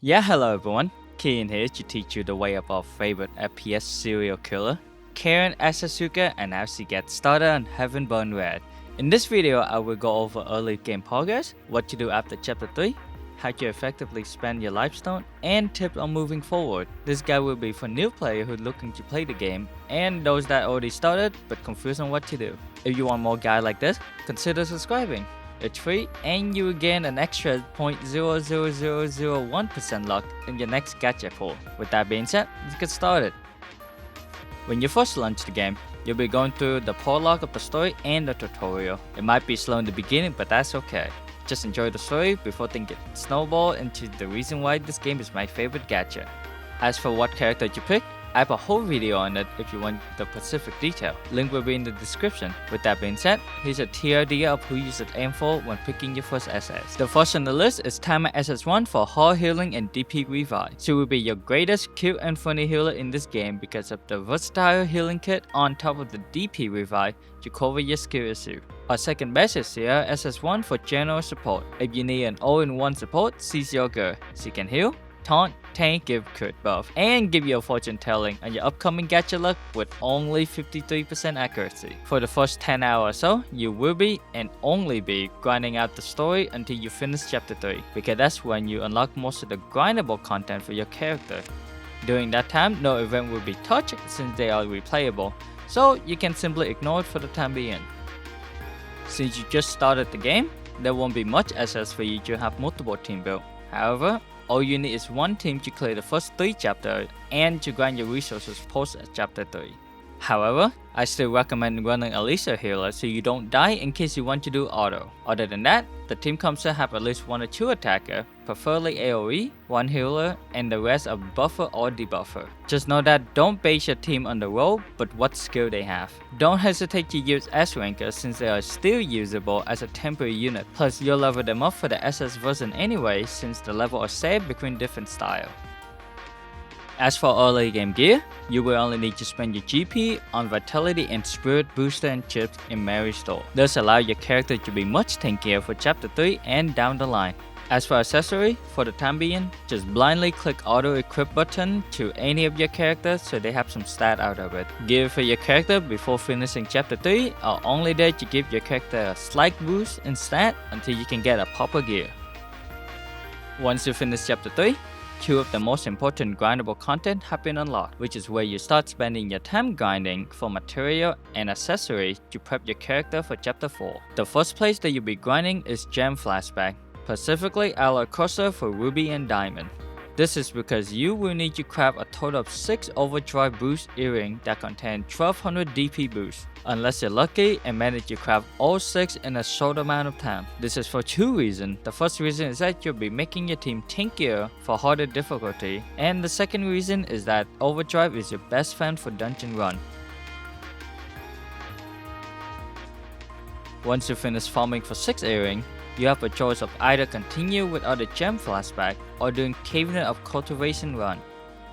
Yeah, hello everyone. Kiyan here to teach you the way of our favorite FPS serial killer, Karen Asasuka, and how she gets started on Heaven Red. In this video, I will go over early game progress, what to do after chapter 3, how to effectively spend your Lifestone, and tips on moving forward. This guide will be for new players who are looking to play the game, and those that already started but confused on what to do. If you want more guide like this, consider subscribing. It's free and you will gain an extra 0.00001% luck in your next gacha pull. With that being said, let's get started. When you first launch the game, you'll be going through the prologue of the story and the tutorial. It might be slow in the beginning, but that's okay. Just enjoy the story before things get snowball into the reason why this game is my favorite gacha. As for what character you pick, I have a whole video on it if you want the specific detail. Link will be in the description. With that being said, here's a TLDR of who you should aim for when picking your first SS. The first on the list is Timer SS1 for hard healing and DP revive. She will be your greatest cute and funny healer in this game because of the versatile healing kit on top of the DP revive to cover your skill issue. Our second best is Sierra SS1 for general support. If you need an all-in-one support, she's your girl. She can heal, taunt, tank, give crit buff, and give you a fortune telling on your upcoming gacha luck with only 53% accuracy. For the first 10 hours or so, you will be and only be grinding out the story until you finish chapter 3, because that's when you unlock most of the grindable content for your character. During that time, no event will be touched since they are replayable, so you can simply ignore it for the time being. Since you just started the game, there won't be much SS for you to have multiple team build. However, all you need is one team to clear the first 3 chapters and to grind your resources post chapter 3. However, I still recommend running at least a healer so you don't die in case you want to do auto. Other than that, the team comes to have at least 1 or 2 attacker, preferably AoE, 1 healer, and the rest a buffer or debuffer. Just know that don't base your team on the role but what skill they have. Don't hesitate to use S-rankers since they are still usable as a temporary unit, plus you'll level them up for the SS version anyway since the level are saved between different styles. As for early game gear, you will only need to spend your GP on Vitality and Spirit Booster and chips in Mary's store. This allows your character to be much tankier for chapter 3 and down the line. As for accessory, for the time being, just blindly click auto equip button to any of your characters so they have some stat out of it. Gear for your character before finishing chapter 3 are only there to give your character a slight boost in stat until you can get a proper gear. Once you finish chapter 3, 2 of the most important grindable content have been unlocked, which is where you start spending your time grinding for material and accessories to prep your character for chapter 4. The first place that you'll be grinding is Gem Flashback, specifically Alloy Crusher for Ruby and Diamond. This is because you will need to craft a total of 6 Overdrive Boost earrings that contain 1200 DP boosts, unless you're lucky and manage to craft all 6 in a short amount of time. This is for 2 reasons. The first reason is that you'll be making your team tankier for harder difficulty, and the second reason is that Overdrive is your best friend for dungeon run. Once you finish farming for 6 earrings, you have a choice of either continue with other gem flashback or doing Cabinet of Cultivation run.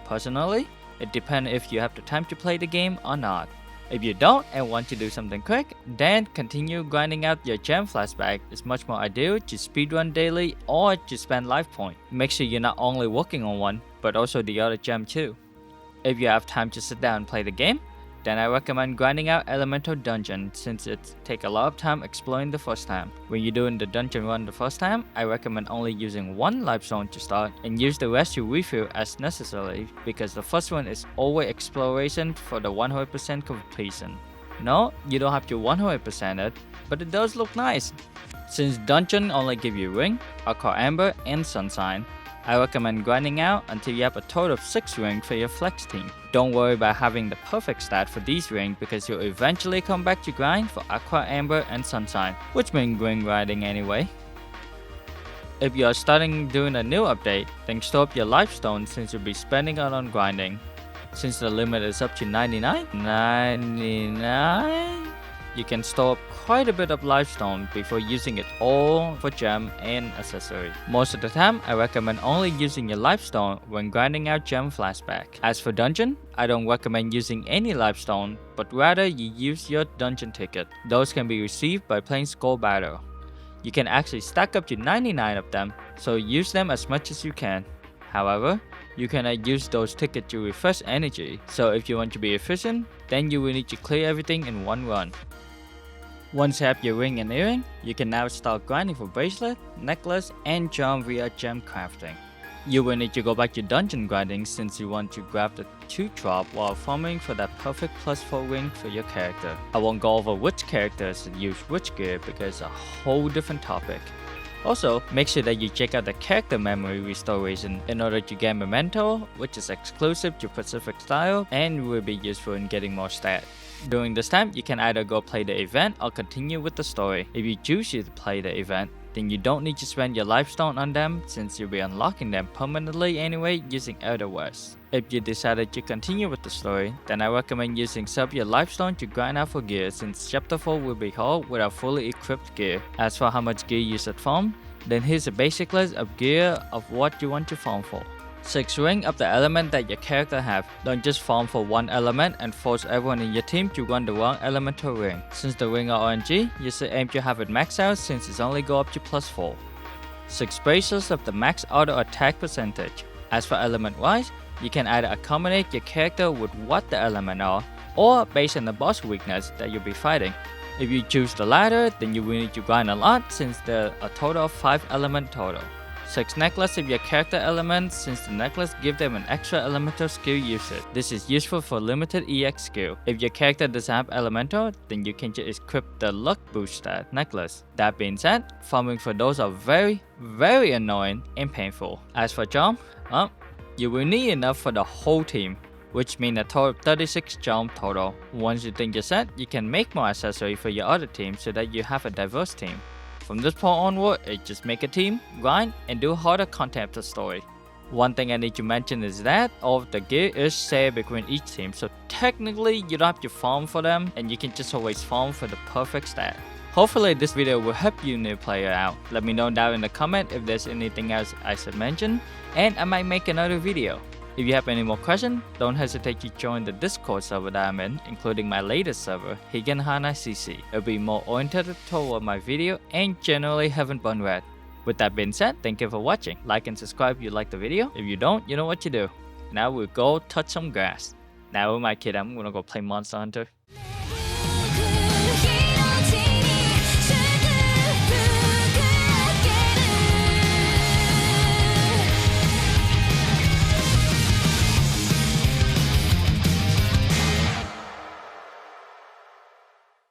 Personally, it depends if you have the time to play the game or not. If you don't and want to do something quick, then continue grinding out your gem flashback is much more ideal to speedrun daily or to spend life point. Make sure you're not only working on one, but also the other gem too. If you have time to sit down and play the game, then I recommend grinding out Elemental Dungeon since it takes a lot of time exploring the first time. When you're doing the dungeon run the first time, I recommend only using 1 Lifestone to start and use the rest to refill as necessary because the first one is always exploration for the 100% completion. No, you don't have to 100% it, but it does look nice. Since dungeon only give you ring, Aqua Amber, and Sunshine, I recommend grinding out until you have a total of 6 rings for your flex team. Don't worry about having the perfect stat for these rings because you'll eventually come back to grind for Aqua Amber and Sunshine, which means ring grinding anyway. If you are starting doing a new update, then store up your Lifestone since you'll be spending it on grinding. Since the limit is up to 99, you can store up quite a bit of Lifestone before using it all for gem and accessory. Most of the time, I recommend only using your Lifestone when grinding out gem flashback. As for dungeon, I don't recommend using any Lifestone, but rather you use your dungeon ticket. Those can be received by playing Skull Battle. You can actually stack up to 99 of them, so use them as much as you can. However, you cannot use those tickets to refresh energy, so if you want to be efficient, then you will need to clear everything in one run. Once you have your ring and earring, you can now start grinding for bracelet, necklace, and charm via gem crafting. You will need to go back to dungeon grinding since you want to grab the 2 drop while farming for that perfect +4 ring for your character. I won't go over which characters use which gear because it's a whole different topic. Also, make sure that you check out the character memory restoration in order to get memento, which is exclusive to Pacific style and will be useful in getting more stat. During this time, you can either go play the event or continue with the story. If you choose to play the event, then you don't need to spend your Lifestone on them since you'll be unlocking them permanently anyway using Elder West. If you decided to continue with the story, then I recommend using sub your Lifestone to grind out for gear since chapter 4 will be hard without fully equipped gear. As for how much gear you should farm, then here's a basic list of gear of what you want to farm for. 6 ring of the element that your character have. Don't just farm for one element and force everyone in your team to run the wrong elemental ring. Since the ring are RNG, you should aim to have it maxed out since it's only go up to +4. 6 bracelets of the max auto attack percentage. As for element wise, you can either accommodate your character with what the element are, or based on the boss weakness that you'll be fighting. If you choose the latter, then you will need to grind a lot since there are a total of 5 element total. 6 necklace of your character elements since the necklace give them an extra elemental skill usage. This is useful for limited EX skill. If your character doesn't have elemental, then you can just equip the luck boost stat necklace. That being said, farming for those are very annoying and painful. As for charm, you will need enough for the whole team, which means a total of 36 charm total. Once you think you're set, you can make more accessories for your other team so that you have a diverse team. From this point onward, just make a team, grind, and do harder content of the story. One thing I need to mention is that all of the gear is shared between each team, so technically you don't have to farm for them, and you can just always farm for the perfect stat. Hopefully this video will help you new player out. Let me know down in the comment if there's anything else I should mention, and I might make another video. If you have any more questions, don't hesitate to join the Discord server that I'm in, including my latest server, Hebban CC. It'll be more oriented toward my video and generally haven't been read. With that being said, thank you for watching. Like and subscribe if you like the video. If you don't, you know what to do. Now we'll go touch some grass. Now with my kid, I'm gonna go play Monster Hunter.